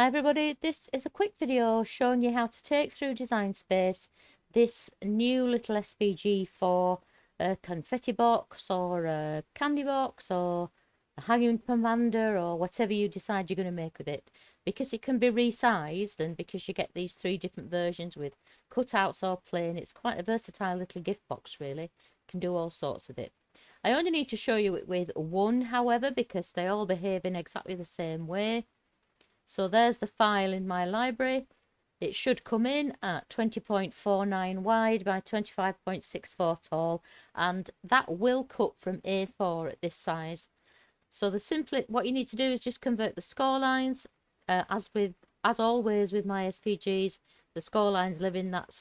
Hi everybody, this is a quick video showing you how to take through Design Space this new little SVG for a confetti box or a candy box or a hanging pomander or whatever you decide you're going to make with it, because it can be resized and because you get these three different versions with cutouts or plain. It's quite a versatile little gift box, really. You can do all sorts with it. I only need to show you it with one, however, because they all behave in exactly the same way. So there's the file in my library. It should come in at 20.49 wide by 25.64 tall, and that will cut from A4 at this size. So what you need to do is just convert the score lines. As always with my SVGs, the score lines live in that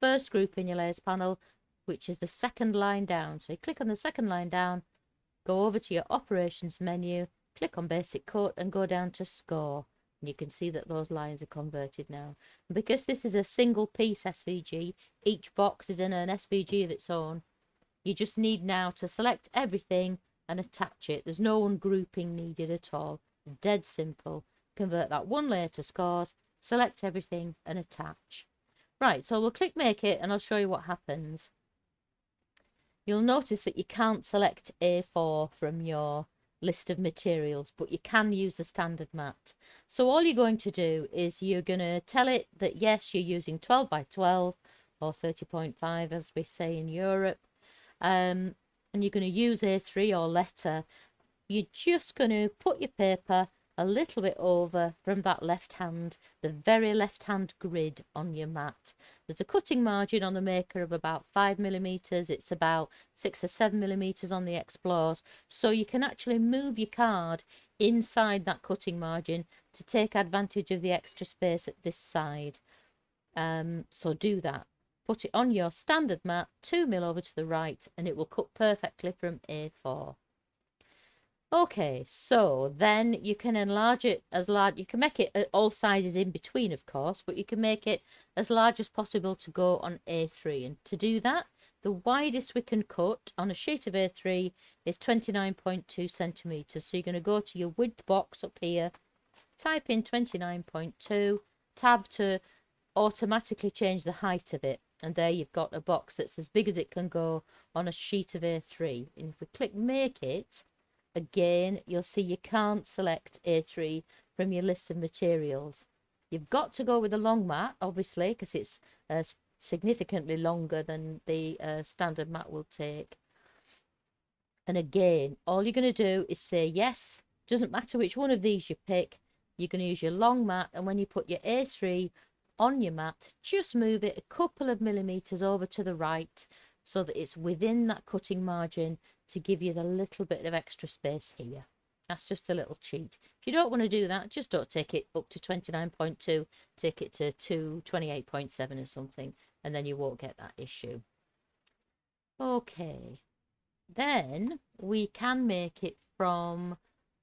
first group in your layers panel, which is the second line down. So you click on the second line down, go over to your operations menu, click on basic cut and go down to score. And you can see that those lines are converted now. And because this is a single piece SVG, each box is in an SVG of its own. You just need now to select everything and attach it. There's no ungrouping needed at all. Dead simple. Convert that one layer to scores, select everything and attach. Right, so we'll click make it and I'll show you what happens. You'll notice that you can't select A4 from your list of materials, but you can use the standard mat. So all you're going to do is you're going to tell it that yes, you're using 12 by 12 or 30.5 as we say in Europe, and you're going to use A3 or letter. You're just going to put your paper a little bit over from that left hand, the very left hand grid on your mat. There's a cutting margin on the maker of about 5mm. It's about 6 or 7mm on the Explores. So you can actually move your card inside that cutting margin to take advantage of the extra space at this side. So do that. Put it on your standard mat, 2mm over to the right, and it will cut perfectly from A4. Okay, so then you can enlarge it as large. You can make it at all sizes in between, of course, but you can make it as large as possible to go on A3. And to do that, the widest we can cut on a sheet of A3 is 29.2 centimeters. So you're going to go to your width box up here, type in 29.2, tab to automatically change the height of it. And there you've got a box that's as big as it can go on a sheet of A3. And if we click make it, again, you'll see you can't select A3 from your list of materials. You've got to go with a long mat, obviously, because it's significantly longer than the standard mat will take. And again, all you're going to do is say yes. Doesn't matter which one of these you pick. You're going to use your long mat, and when you put your A3 on your mat, just move it a couple of millimeters over to the right so that it's within that cutting margin to give you the little bit of extra space here. That's just a little cheat. If you don't want to do that, just don't take it up to 29.2, take it to 28.7 or something, and then you won't get that issue. Okay, then we can make it from,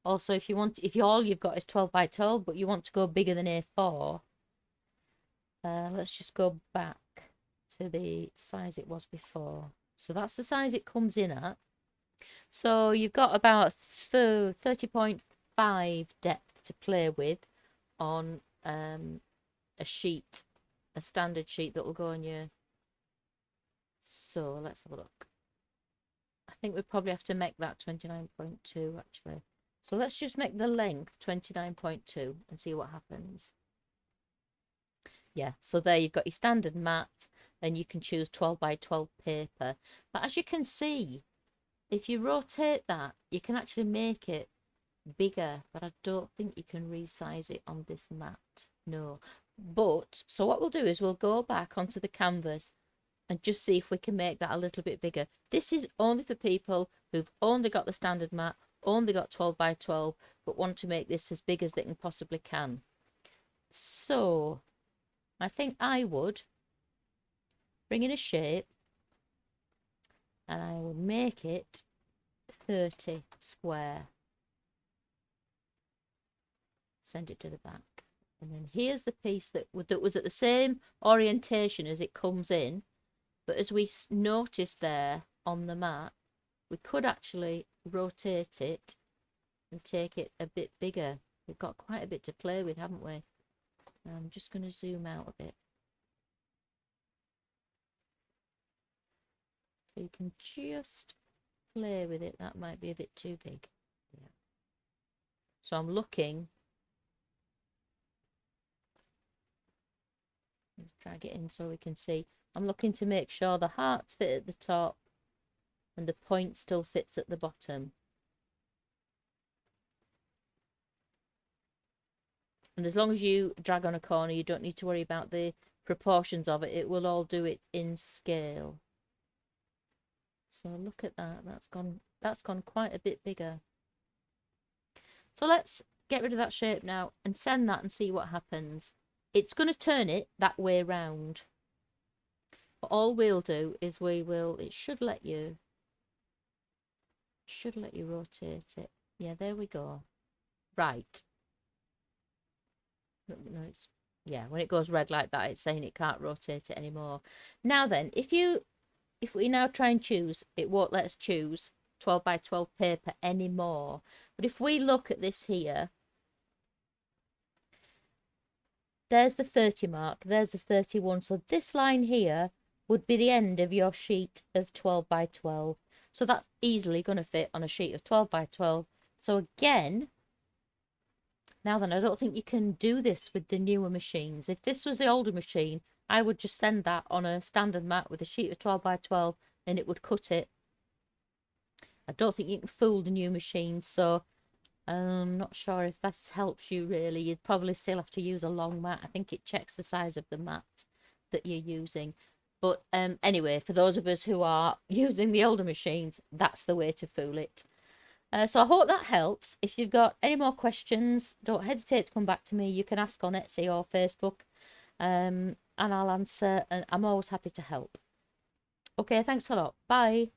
also if you want, if all you've got is 12 by 12, but you want to go bigger than A4, let's just go back to the size it was before. So that's the size it comes in at. So you've got about 30.5 depth to play with on a sheet, a standard sheet that will go on your. So let's have a look. I think we probably have to make that 29.2 actually. So let's just make the length 29.2 and see what happens. Yeah, so there you've got your standard mat, and you can choose 12 by 12 paper. But as you can see, if you rotate that, you can actually make it bigger, but I don't think you can resize it on this mat. No. But, so what we'll do is we'll go back onto the canvas and just see if we can make that a little bit bigger. This is only for people who've only got the standard mat, only got 12 by 12, but want to make this as big as they can possibly can. So, I think I would bring in a shape and I will make it 30 square. Send it to the back. And then here's the piece that was at the same orientation as it comes in. But as we noticed there on the mat, we could actually rotate it and take it a bit bigger. We've got quite a bit to play with, haven't we? I'm just going to zoom out a bit. So you can just play with it. That might be a bit too big. Yeah. So I'm looking. Let's drag it in so we can see. I'm looking to make sure the hearts fit at the top and the point still fits at the bottom. And as long as you drag on a corner, you don't need to worry about the proportions of it. It will all do it in scale. So look at that. That's gone quite a bit bigger. So let's get rid of that shape now and send that and see what happens. It's going to turn it that way round. But all we'll do is it should let you rotate it. Yeah, there we go. Right. No, it's, yeah, when it goes red like that, it's saying it can't rotate it anymore. Now then, if we now try and choose, it won't let us choose 12 by 12 paper anymore. But if we look at this here, there's the 30 mark, there's the 31. So this line here would be the end of your sheet of 12 by 12. So that's easily going to fit on a sheet of 12 by 12. So again, now then, I don't think you can do this with the newer machines. If this was the older machine, I would just send that on a standard mat with a sheet of 12 by 12 and it would cut it. I don't think you can fool the new machines, so I'm not sure if this helps you really. You'd probably still have to use a long mat. I think it checks the size of the mat that you're using. But anyway, for those of us who are using the older machines, that's the way to fool it. So I hope that helps. If you've got any more questions, don't hesitate to come back to me. You can ask on Etsy or Facebook, and I'll answer. And I'm always happy to help. Okay, thanks a lot. Bye.